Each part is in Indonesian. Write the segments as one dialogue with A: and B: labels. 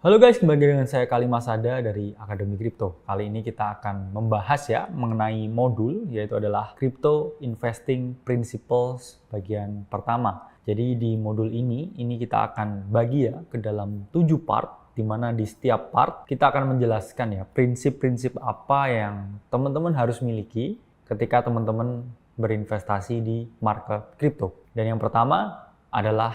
A: Halo guys, kembali dengan saya Kalima Sada dari Akademi Kripto. Kali ini kita akan membahas ya mengenai modul, yaitu adalah Crypto Investing Principles bagian pertama. Jadi di modul ini kita akan bagi ya ke dalam 7 part, di mana di setiap part kita akan menjelaskan ya prinsip-prinsip apa yang teman-teman harus miliki ketika teman-teman berinvestasi di market kripto. Dan yang pertama adalah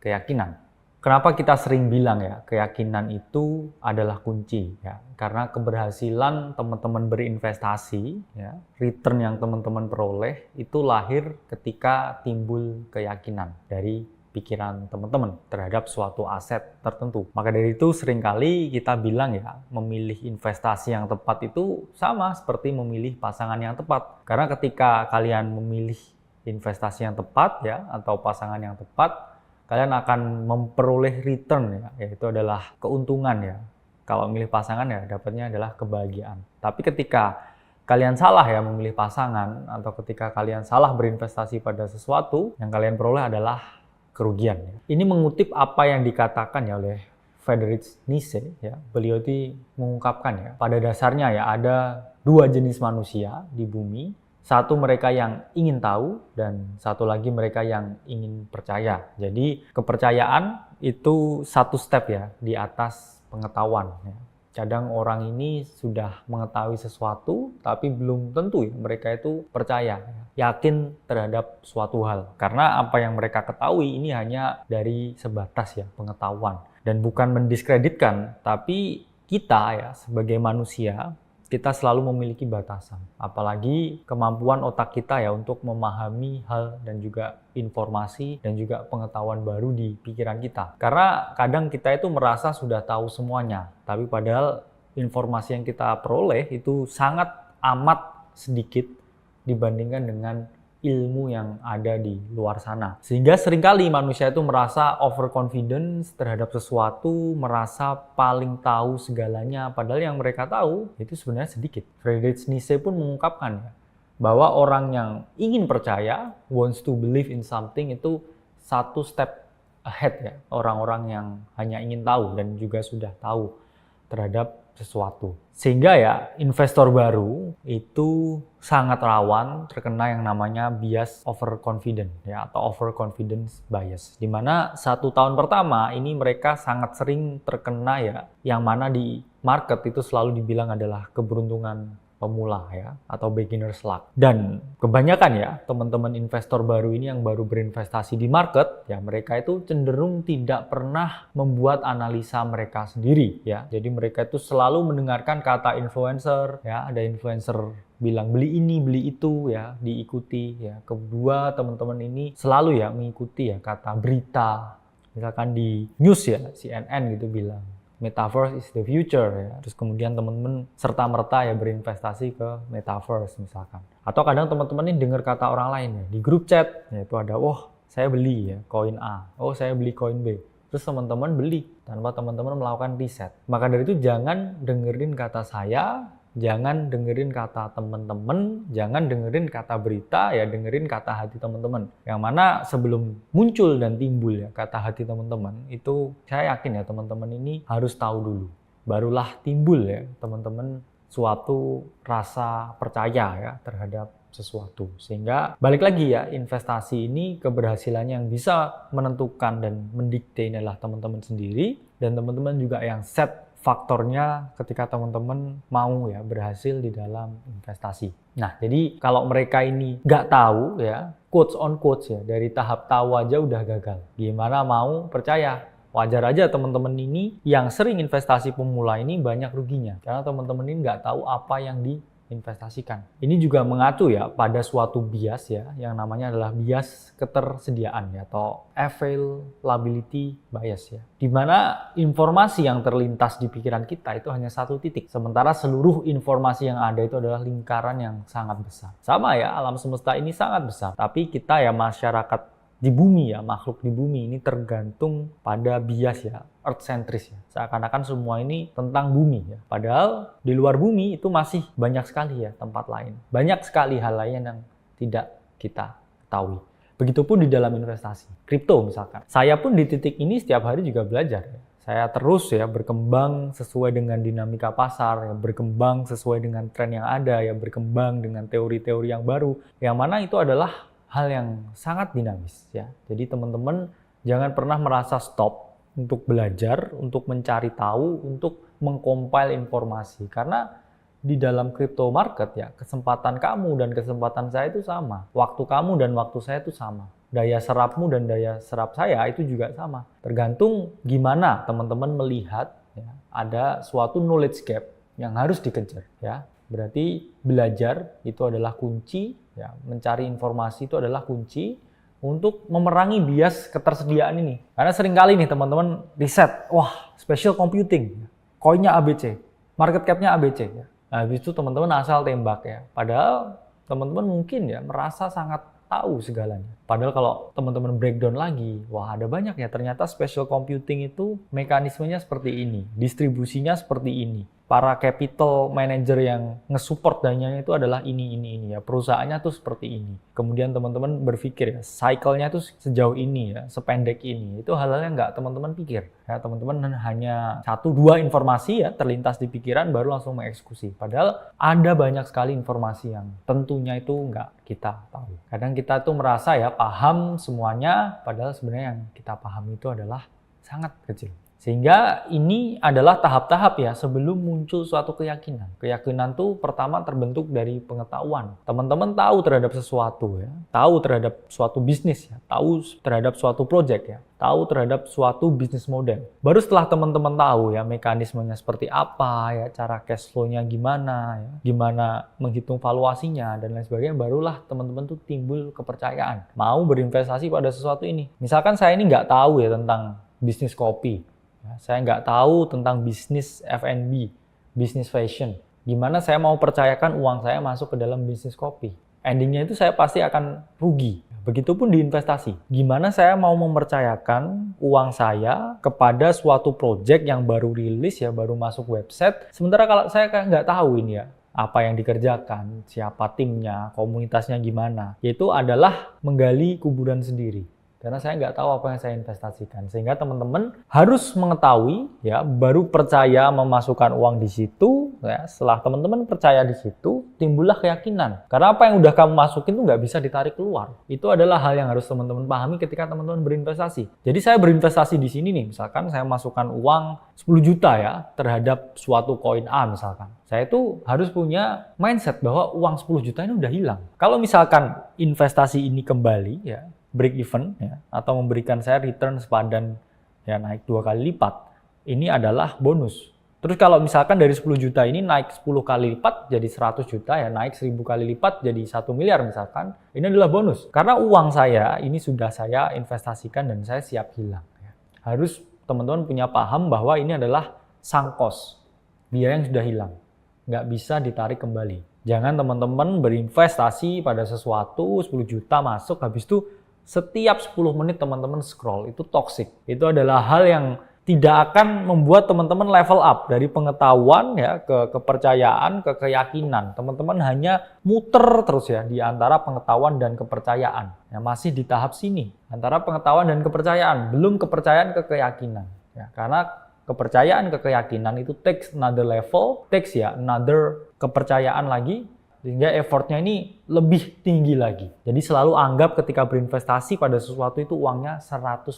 A: keyakinan. Kenapa kita sering bilang ya, keyakinan itu adalah kunci ya. Karena keberhasilan teman-teman berinvestasi ya, return yang teman-teman peroleh itu lahir ketika timbul keyakinan dari pikiran teman-teman terhadap suatu aset tertentu. Maka dari itu seringkali kita bilang ya, memilih investasi yang tepat itu sama seperti memilih pasangan yang tepat. Karena ketika kalian memilih investasi yang tepat ya, atau pasangan yang tepat, kalian akan memperoleh return ya, yaitu adalah keuntungan ya. Kalau memilih pasangan ya dapatnya adalah kebahagiaan. Tapi ketika kalian salah ya memilih pasangan, atau ketika kalian salah berinvestasi pada sesuatu, yang kalian peroleh adalah kerugian ya. Ini mengutip apa yang dikatakan ya oleh Friedrich Nietzsche ya. Beliau itu mengungkapkan ya, pada dasarnya ya ada dua jenis manusia di bumi. Satu mereka yang ingin tahu dan satu lagi mereka yang ingin percaya. Jadi kepercayaan itu satu step ya di atas pengetahuan. Ya. Kadang orang ini sudah mengetahui sesuatu tapi belum tentu ya mereka itu percaya, yakin terhadap suatu hal. Karena apa yang mereka ketahui ini hanya dari sebatas ya pengetahuan. Dan bukan mendiskreditkan, tapi kita ya sebagai manusia, kita selalu memiliki batasan, apalagi kemampuan otak kita ya untuk memahami hal dan juga informasi dan juga pengetahuan baru di pikiran kita. Karena kadang kita itu merasa sudah tahu semuanya, tapi padahal informasi yang kita peroleh itu sangat amat sedikit dibandingkan dengan ilmu yang ada di luar sana. Sehingga seringkali manusia itu merasa overconfidence terhadap sesuatu, merasa paling tahu segalanya, padahal yang mereka tahu itu sebenarnya sedikit. Friedrich Nietzsche pun mengungkapkan ya, bahwa orang yang ingin percaya, wants to believe in something, itu satu step ahead ya, orang-orang yang hanya ingin tahu dan juga sudah tahu terhadap sesuatu. Sehingga ya investor baru itu sangat rawan terkena yang namanya bias overconfident ya, atau overconfidence bias. Dimana 1 tahun pertama ini mereka sangat sering terkena ya, yang mana di market itu selalu dibilang adalah keberuntungan pemula ya, atau beginner's luck. Dan kebanyakan ya teman-teman investor baru ini yang baru berinvestasi di market ya, mereka itu cenderung tidak pernah membuat analisa mereka sendiri ya. Jadi mereka itu selalu mendengarkan kata influencer ya, ada influencer bilang beli ini, beli itu ya, diikuti ya. Kedua, teman-teman ini selalu ya mengikuti ya kata berita. Misalkan di news ya, CNN gitu bilang Metaverse is the future ya. Terus kemudian teman-teman serta-merta ya berinvestasi ke Metaverse misalkan. Atau kadang teman-teman ini dengar kata orang lain ya, di grup chat ya, itu ada, oh saya beli ya koin A, oh saya beli koin B. Terus teman-teman beli tanpa teman-teman melakukan riset. Maka dari itu jangan dengerin kata saya, jangan dengerin kata teman-teman, jangan dengerin kata berita, ya dengerin kata hati teman-teman. Yang mana sebelum muncul dan timbul ya kata hati teman-teman, itu saya yakin ya teman-teman ini harus tahu dulu. Barulah timbul ya teman-teman suatu rasa percaya ya terhadap sesuatu. Sehingga balik lagi ya, investasi ini keberhasilannya yang bisa menentukan dan mendikte adalah teman-teman sendiri, dan teman-teman juga yang set faktornya ketika teman-teman mau ya berhasil di dalam investasi. Nah, jadi kalau mereka ini nggak tahu ya, quotes on quotes ya, dari tahap tahu aja udah gagal. Gimana mau percaya? Wajar aja teman-teman ini yang sering investasi pemula ini banyak ruginya. Karena teman-teman ini nggak tahu apa yang diinvestasikan. Ini juga mengacu ya pada suatu bias ya, yang namanya adalah bias ketersediaan ya, atau availability bias ya. Di mana informasi yang terlintas di pikiran kita itu hanya satu titik. Sementara seluruh informasi yang ada itu adalah lingkaran yang sangat besar. Sama ya, alam semesta ini sangat besar. Tapi kita ya masyarakat di bumi ya, makhluk di bumi ini tergantung pada bias ya, earth centris ya. Seakan-akan semua ini tentang bumi ya. Padahal di luar bumi itu masih banyak sekali ya tempat lain. Banyak sekali hal lain yang tidak kita ketahui. Begitupun di dalam investasi. Kripto misalkan. Saya pun di titik ini setiap hari juga belajar ya. Saya terus ya berkembang sesuai dengan dinamika pasar, ya berkembang sesuai dengan tren yang ada, ya berkembang dengan teori-teori yang baru, yang mana itu adalah hal yang sangat dinamis ya. Jadi teman-teman jangan pernah merasa stop untuk belajar, untuk mencari tahu, untuk mengcompile informasi, karena di dalam crypto market ya, kesempatan kamu dan kesempatan saya itu sama. Waktu kamu dan waktu saya itu sama. Daya serapmu dan daya serap saya itu juga sama. Tergantung gimana teman-teman melihat ya, ada suatu knowledge gap yang harus dikejar ya. Berarti belajar itu adalah kunci ya, mencari informasi itu adalah kunci untuk memerangi bias ketersediaan ini. Karena seringkali nih teman-teman riset, wah special computing, koinnya ABC, market cap-nya ABC ya. Nah, habis itu teman-teman asal tembak ya. Padahal teman-teman mungkin ya merasa sangat tahu segalanya. Padahal kalau teman-teman breakdown lagi, wah ada banyak ya. Ternyata special computing itu mekanismenya seperti ini, distribusinya seperti ini. Para capital manager yang nge-support dananya itu adalah ini ya. Perusahaannya tuh seperti ini. Kemudian teman-teman berpikir ya, cycle-nya tuh sejauh ini ya, sependek ini. Itu hal-hal yang nggak teman-teman pikir. Ya, teman-teman hanya 1-2 informasi ya terlintas di pikiran baru langsung mengeksekusi. Padahal ada banyak sekali informasi yang tentunya itu nggak kita tahu. Kadang kita tuh merasa ya paham semuanya, padahal sebenarnya yang kita paham itu adalah sangat kecil. Sehingga ini adalah tahap-tahap ya sebelum muncul suatu keyakinan. Keyakinan tuh pertama terbentuk dari pengetahuan. Teman-teman tahu terhadap sesuatu ya, tahu terhadap suatu bisnis ya, tahu terhadap suatu project ya, tahu terhadap suatu bisnis model. Baru setelah teman-teman tahu ya mekanismenya seperti apa ya, cara cash flow-nya gimana ya, gimana menghitung valuasinya dan lain sebagainya, barulah teman-teman tuh timbul kepercayaan mau berinvestasi pada sesuatu ini. Misalkan saya ini nggak tahu ya tentang bisnis kopi. Saya nggak tahu tentang bisnis F&B, bisnis fashion. Gimana saya mau percayakan uang saya masuk ke dalam bisnis kopi? Endingnya itu saya pasti akan rugi. Begitupun di investasi. Gimana saya mau mempercayakan uang saya kepada suatu project yang baru rilis ya, baru masuk website. Sementara kalau saya nggak tahu ini ya, apa yang dikerjakan, siapa timnya, komunitasnya gimana. Yaitu adalah menggali kuburan sendiri. Karena saya nggak tahu apa yang saya investasikan. Sehingga teman-teman harus mengetahui, ya, baru percaya memasukkan uang di situ. Ya, setelah teman-teman percaya di situ, timbullah keyakinan. Karena apa yang udah kamu masukin tuh nggak bisa ditarik keluar. Itu adalah hal yang harus teman-teman pahami ketika teman-teman berinvestasi. Jadi saya berinvestasi di sini nih, misalkan saya masukkan uang 10 juta ya terhadap suatu koin A misalkan. Saya itu harus punya mindset bahwa uang 10 juta ini udah hilang. Kalau misalkan investasi ini kembali, ya, break even ya, atau memberikan saya return sepadan ya naik 2 kali lipat, ini adalah bonus. Terus kalau misalkan dari 10 juta ini naik 10 kali lipat jadi 100 juta ya, naik 1000 kali lipat jadi 1 miliar misalkan, ini adalah bonus. Karena uang saya ini sudah saya investasikan dan saya siap hilang. Ya. Harus teman-teman punya paham bahwa ini adalah sunk cost, biaya yang sudah hilang, nggak bisa ditarik kembali. Jangan teman-teman berinvestasi pada sesuatu 10 juta masuk, habis itu setiap 10 menit teman-teman scroll, itu toxic. Itu adalah hal yang tidak akan membuat teman-teman level up dari pengetahuan ya ke kepercayaan, ke keyakinan. Teman-teman hanya muter terus ya di antara pengetahuan dan kepercayaan. Ya, masih di tahap sini, antara pengetahuan dan kepercayaan, belum kepercayaan ke keyakinan. Ya, karena kepercayaan ke keyakinan itu takes another level, takes ya another kepercayaan lagi. Sehingga effortnya ini lebih tinggi lagi. Jadi selalu anggap ketika berinvestasi pada sesuatu itu uangnya 100%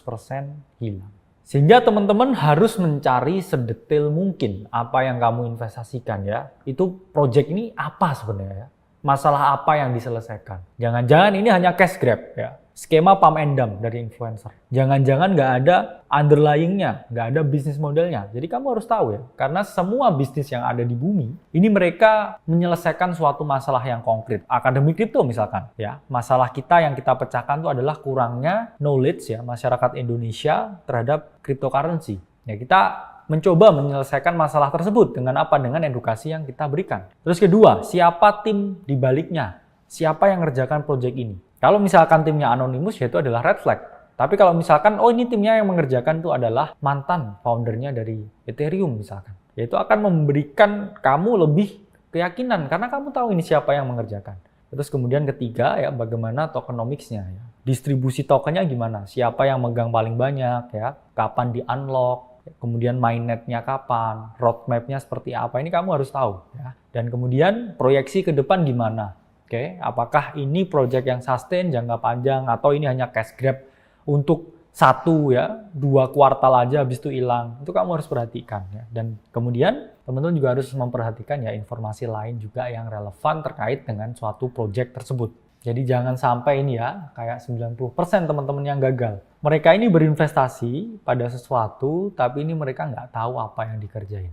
A: hilang. Sehingga teman-teman harus mencari sedetail mungkin apa yang kamu investasikan ya. Itu project ini apa sebenarnya ya? Masalah apa yang diselesaikan? Jangan-jangan ini hanya cash grab ya. Skema pump and dump dari influencer. Jangan-jangan nggak ada underlying-nya, nggak ada bisnis modelnya. Jadi kamu harus tahu ya, karena semua bisnis yang ada di bumi, ini mereka menyelesaikan suatu masalah yang konkret. Akademi kripto misalkan, ya, masalah kita yang kita pecahkan itu adalah kurangnya knowledge ya masyarakat Indonesia terhadap cryptocurrency. Ya, kita mencoba menyelesaikan masalah tersebut dengan apa? Dengan edukasi yang kita berikan. Terus kedua, siapa tim di baliknya? Siapa yang ngerjakan project ini? Kalau misalkan timnya anonimus, yaitu adalah red flag. Tapi kalau misalkan, oh ini timnya yang mengerjakan itu adalah mantan foundernya dari Ethereum misalkan. Yaitu akan memberikan kamu lebih keyakinan, karena kamu tahu ini siapa yang mengerjakan. Terus kemudian ketiga, ya bagaimana tokenomics-nya. Ya. Distribusi tokennya gimana? Siapa yang megang paling banyak, ya? Kapan di-unlock? kemudian mainnetnya kapan, roadmap-nya seperti apa, ini kamu harus tahu ya. Dan kemudian proyeksi ke depan gimana? Oke, apakah ini project yang sustain jangka panjang atau ini hanya cash grab untuk 1 ya 2 kuartal aja habis itu hilang? Itu kamu harus perhatikan ya. Dan kemudian teman-teman juga harus memperhatikan ya informasi lain juga yang relevan terkait dengan suatu project tersebut. Jadi jangan sampai ini ya, kayak 90% teman-teman yang gagal. Mereka ini berinvestasi pada sesuatu, tapi ini mereka nggak tahu apa yang dikerjain.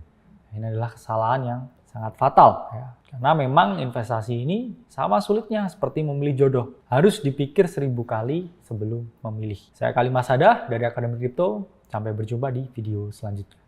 A: Ini adalah kesalahan yang sangat fatal ya. Karena memang investasi ini sama sulitnya seperti memilih jodoh. Harus dipikir 1000 kali sebelum memilih. Saya Kali Masada dari Akademi Kripto. Sampai berjumpa di video selanjutnya.